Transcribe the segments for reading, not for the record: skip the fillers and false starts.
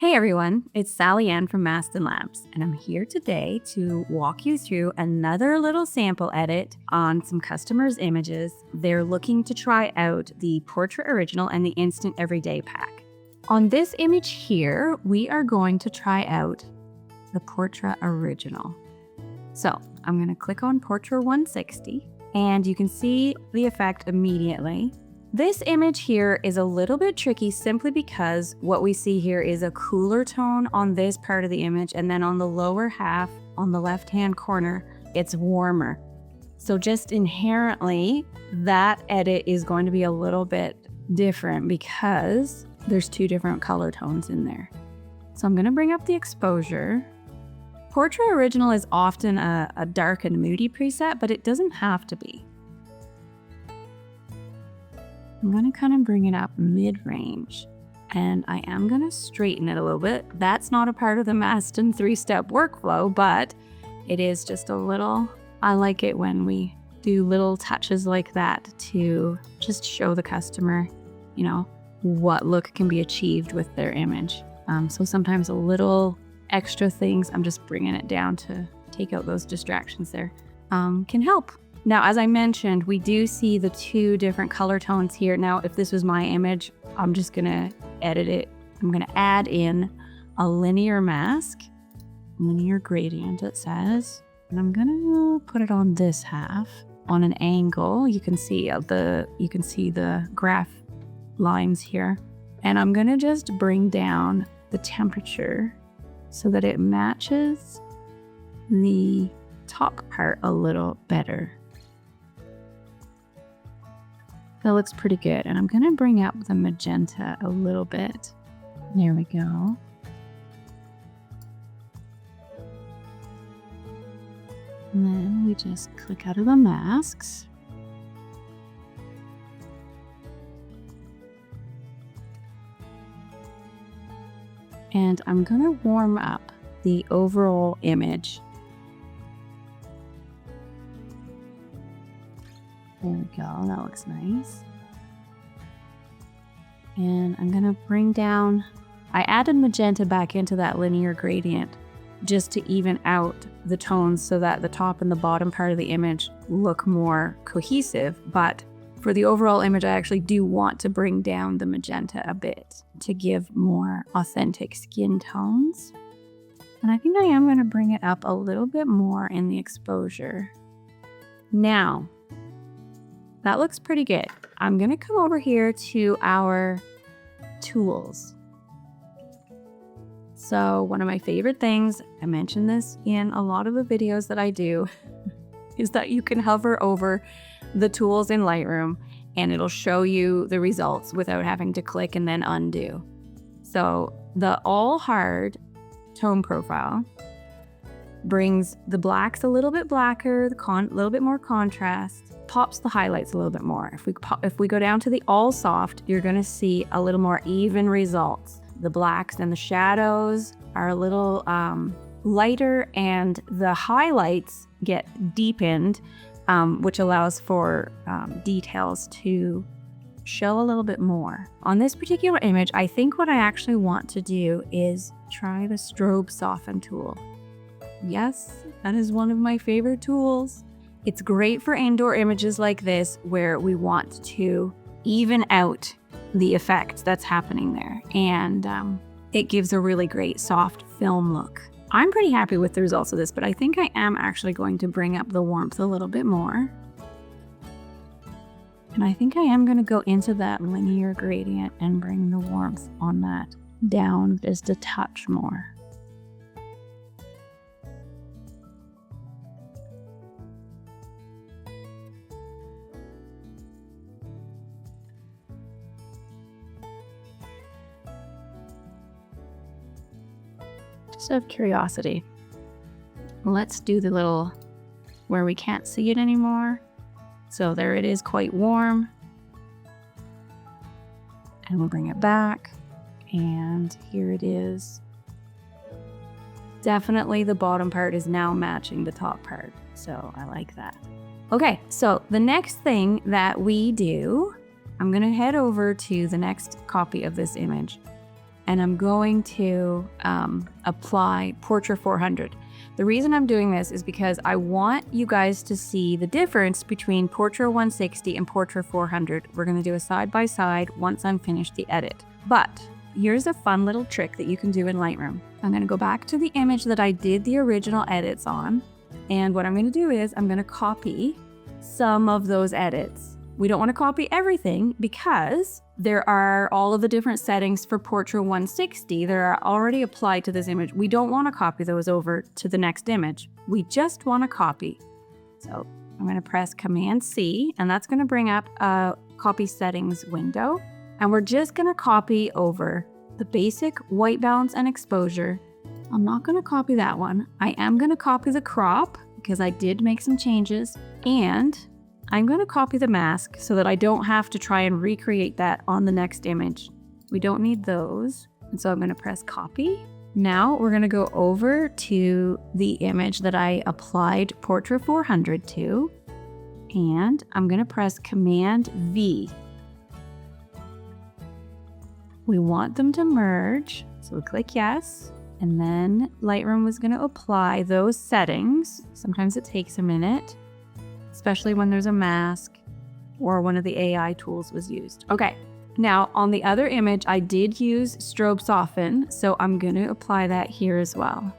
Hey everyone, it's Sally Ann from Mastin Labs, and I'm here today to walk you through another little sample edit on some customers' images. They're looking to try out the Portra Original and the Instant Everyday pack. On this image here, we are going to try out the Portra Original. So I'm going to click on Portra 160, and you can see the effect immediately. This image here is a little bit tricky simply because what we see here is a cooler tone on this part of the image, and then on the lower half, on the left-hand corner, it's warmer. So just inherently, that edit is going to be a little bit different because there's two different color tones in there. So I'm gonna bring up the exposure. Portra Original is often a dark and moody preset, but it doesn't have to be. I'm going to kind of bring it up mid-range, and I am going to straighten it a little bit. That's not a part of the Mastin 3-step workflow, but it is just a little, I like it when we do little touches like that to just show the customer, you know, what look can be achieved with their image. So sometimes a little extra things, I'm just bringing it down to take out those distractions there, can help. Now, as I mentioned, we do see the two different color tones here. Now, if this was my image, I'm just gonna edit it. I'm gonna add in a linear mask, linear gradient it says, and I'm gonna put it on this half on an angle. You can see the graph lines here. And I'm gonna just bring down the temperature so that it matches the top part a little better. That looks pretty good. And I'm gonna bring up the magenta a little bit. There we go. And then we just click out of the masks. And I'm gonna warm up the overall image. There we go, that looks nice. And I'm gonna bring down, I added magenta back into that linear gradient just to even out the tones so that the top and the bottom part of the image look more cohesive. But for the overall image, I actually do want to bring down the magenta a bit to give more authentic skin tones. And I think I am gonna bring it up a little bit more in the exposure. Now, that looks pretty good. I'm gonna come over here to our tools. So one of my favorite things, I mentioned this in a lot of the videos that I do, is that you can hover over the tools in Lightroom and it'll show you the results without having to click and then undo. So the all hard tone profile brings the blacks a little bit blacker, the little bit more contrast, pops the highlights a little bit more. If we go down to the all soft, you're gonna see a little more even results. The blacks and the shadows are a little lighter, and the highlights get deepened, which allows for details to show a little bit more. On this particular image, I think what I actually want to do is try the strobe soften tool. Yes, that is one of my favorite tools. It's great for indoor images like this where we want to even out the effect that's happening there. And it gives a really great soft film look. I'm pretty happy with the results of this, but I think I am actually going to bring up the warmth a little bit more. And I think I am going to go into that linear gradient and bring the warmth on that down just a touch more. Just out of curiosity, let's do the little where we can't see it anymore. So there it is, quite warm. And we'll bring it back. And here it is. Definitely the bottom part is now matching the top part. So I like that. Okay, so the next thing that we do, I'm gonna head over to the next copy of this image. and I'm going to apply Portra 400. The reason I'm doing this is because I want you guys to see the difference between Portra 160 and Portra 400. We're going to do a side-by-side once I'm finished the edit. But here's a fun little trick that you can do in Lightroom. I'm going to go back to the image that I did the original edits on. And what I'm going to do is I'm going to copy some of those edits. We don't want to copy everything because there are all of the different settings for Portra 160 that are already applied to this image. We don't want to copy those over to the next image. We just want to copy. So I'm going to press Command C, and that's going to bring up a copy settings window. And we're just going to copy over the basic white balance and exposure. I'm not going to copy that one. I am going to copy the crop because I did make some changes, and I'm going to copy the mask so that I don't have to try and recreate that on the next image. We don't need those. And so I'm going to press copy. Now we're going to go over to the image that I applied Portra 400 to, and I'm going to press Command V. We want them to merge, so we click yes. And then Lightroom was going to apply those settings. Sometimes it takes a minute, especially when there's a mask or one of the AI tools was used. Okay, now on the other image, I did use strobe soften, so I'm going to apply that here as well.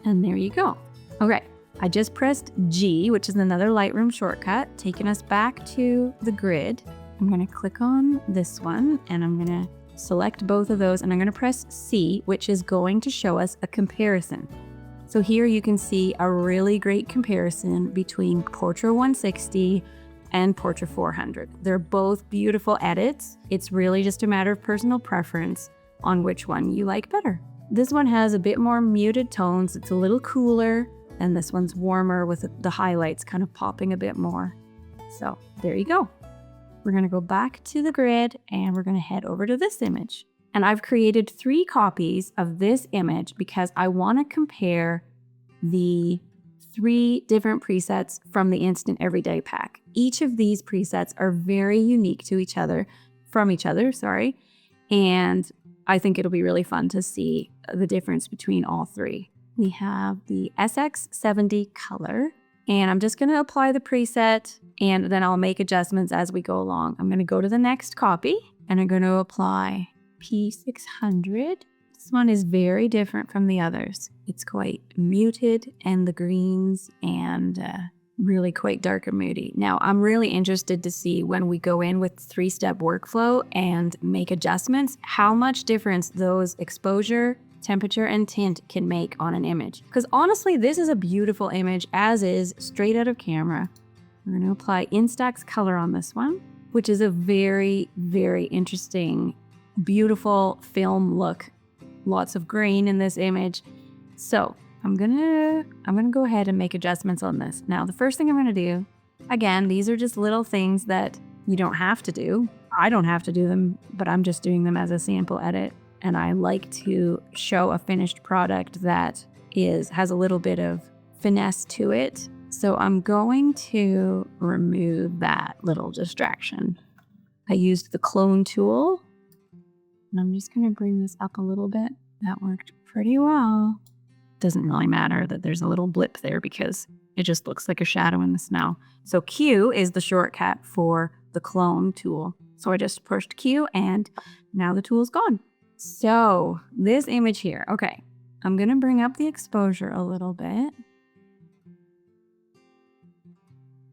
And there you go. Okay, I just pressed G, which is another Lightroom shortcut, taking us back to the grid. I'm going to click on this one, and I'm going to select both of those, and I'm going to press C, which is going to show us a comparison. So here you can see a really great comparison between Portra 160 and Portra 400. They're both beautiful edits. It's really just a matter of personal preference on which one you like better. This one has a bit more muted tones. It's a little cooler, and this one's warmer with the highlights kind of popping a bit more. So there you go. We're going to go back to the grid, and we're going to head over to this image. And I've created 3 copies of this image because I want to compare the 3 different presets from the Instant Everyday pack. Each of these presets are very unique to each other, and I think it'll be really fun to see the difference between all 3. We have the SX70 color, and I'm just going to apply the preset, and then I'll make adjustments as we go along. I'm going to go to the next copy, and I'm going to apply P600. This one is very different from the others. It's quite muted, and the greens, and really quite dark and moody. Now, I'm really interested to see when we go in with 3-step workflow and make adjustments, how much difference those exposure, temperature, and tint can make on an image. Because honestly, this is a beautiful image as is, straight out of camera. We're going to apply Instax color on this one, which is a very, very interesting, beautiful film look. Lots of grain in this image. So I'm gonna go ahead and make adjustments on this. Now, the first thing I'm gonna do, again, these are just little things that you don't have to do. I don't have to do them, but I'm just doing them as a sample edit. And I like to show a finished product that has a little bit of finesse to it. So I'm going to remove that little distraction. I used the clone tool, and I'm just going to bring this up a little bit. That worked pretty well. Doesn't really matter that there's a little blip there because it just looks like a shadow in the snow. So Q is the shortcut for the clone tool. So I just pushed Q, and now the tool's gone. So this image here, okay, I'm going to bring up the exposure a little bit.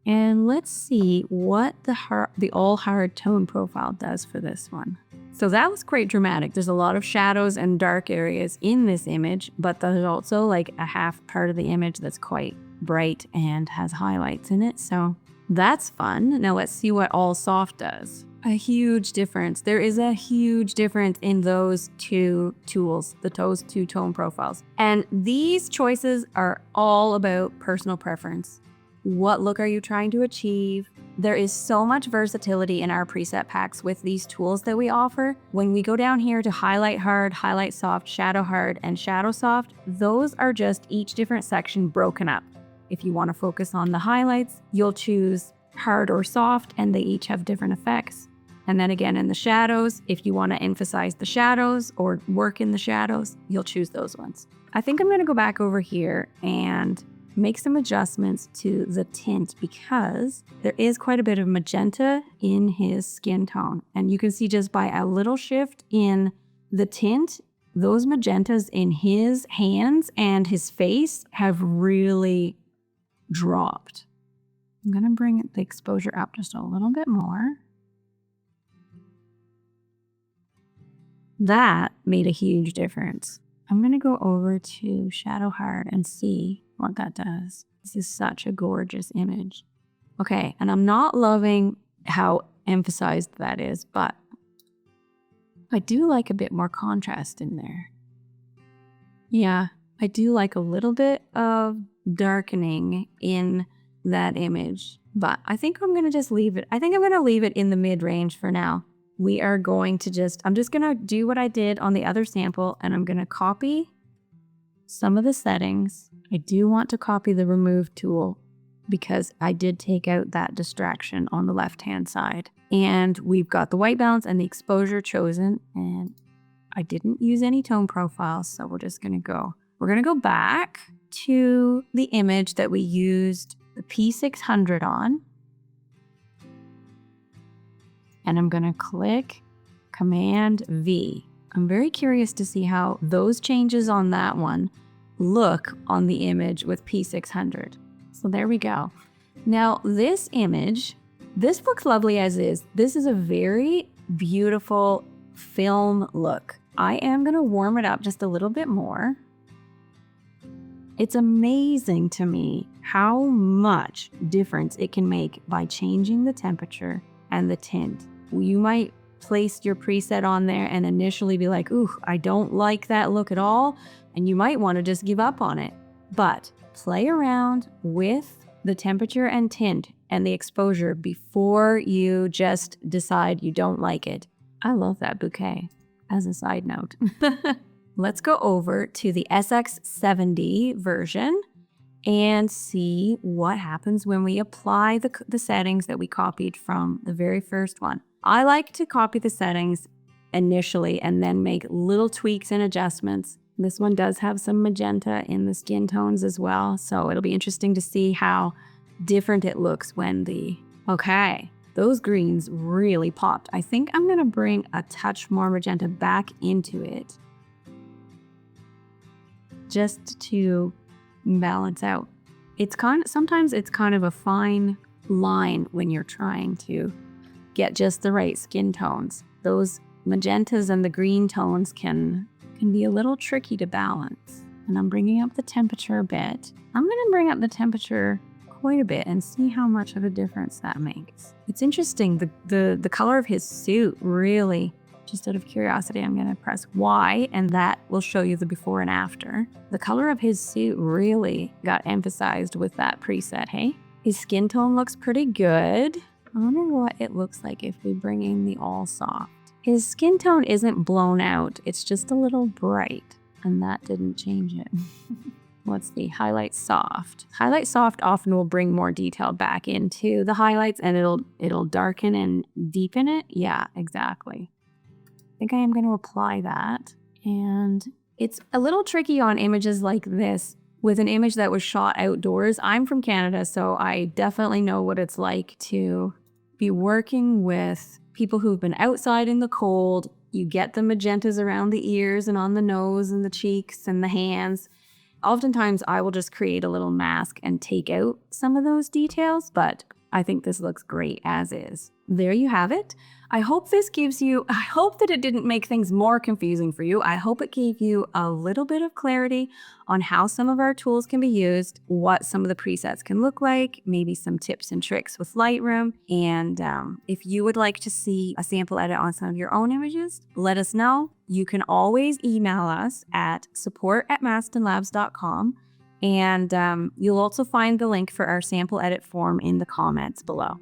And let's see what the all hard tone profile does for this one. So that was quite dramatic. There's a lot of shadows and dark areas in this image, but there's also like a half part of the image that's quite bright and has highlights in it. So that's fun. Now let's see what all soft does. A huge difference. There is a huge difference in those 2 tools, those 2 tone profiles. And these choices are all about personal preference. What look are you trying to achieve? There is so much versatility in our preset packs with these tools that we offer. When we go down here to highlight hard, highlight soft, shadow hard, and shadow soft, those are just each different section broken up. If you want to focus on the highlights, you'll choose hard or soft, and they each have different effects. And then again in the shadows, if you want to emphasize the shadows or work in the shadows, you'll choose those ones. I think I'm going to go back over here and make some adjustments to the tint because there is quite a bit of magenta in his skin tone. And you can see just by a little shift in the tint, those magentas in his hands and his face have really dropped. I'm going to bring the exposure up just a little bit more. That made a huge difference. I'm going to go over to Shadow Hard and see what that does. This is such a gorgeous image. Okay, and I'm not loving how emphasized that is, but I do like a bit more contrast in there. Yeah, I do like a little bit of darkening in that image, but I think I'm going to just leave it. I think I'm going to leave it in the mid-range for now. We are going to I'm just going to do what I did on the other sample, and I'm going to copy some of the settings. I do want to copy the remove tool because I did take out that distraction on the left-hand side. And we've got the white balance and the exposure chosen, and I didn't use any tone profiles, so we're just going to go. We're going to go back to the image that we used the P600 on. And I'm going to click Command V. I'm very curious to see how those changes on that one look on the image with P600. So there we go. Now this image, this looks lovely as is. This is a very beautiful film look. I am going to warm it up just a little bit more. It's amazing to me how much difference it can make by changing the temperature and the tint. You might place your preset on there and initially be like, ooh, I don't like that look at all. And you might want to just give up on it. But play around with the temperature and tint and the exposure before you just decide you don't like it. I love that bouquet as a side note. Let's go over to the SX70 version and see what happens when we apply the settings that we copied from the very first one. I like to copy the settings initially and then make little tweaks and adjustments. This one does have some magenta in the skin tones as well, so it'll be interesting to see how different it looks when okay, those greens really popped. I think I'm gonna bring a touch more magenta back into it just to balance out. Sometimes it's kind of a fine line when you're trying to get just the right skin tones. Those magentas and the green tones can be a little tricky to balance. And I'm bringing up the temperature a bit. I'm going to bring up the temperature quite a bit and see how much of a difference that makes. It's interesting, the color of his suit really, just out of curiosity, I'm going to press Y and that will show you the before and after. The color of his suit really got emphasized with that preset, hey? His skin tone looks pretty good. I wonder what it looks like if we bring in the all soft. His skin tone isn't blown out, it's just a little bright, and that didn't change it. Let's see, highlight soft. Highlight soft often will bring more detail back into the highlights and it'll darken and deepen it. Yeah, exactly. I think I am going to apply that. And it's a little tricky on images like this. With an image that was shot outdoors, I'm from Canada, so I definitely know what it's like to be working with people who've been outside in the cold. You get the magentas around the ears and on the nose and the cheeks and the hands. Oftentimes I will just create a little mask and take out some of those details, but I think this looks great as is. There you have it. I hope that it didn't make things more confusing for you. I hope it gave you a little bit of clarity on how some of our tools can be used, what some of the presets can look like, maybe some tips and tricks with Lightroom. And if you would like to see a sample edit on some of your own images, let us know. You can always email us at support@mastinlabs.com. And you'll also find the link for our sample edit form in the comments below.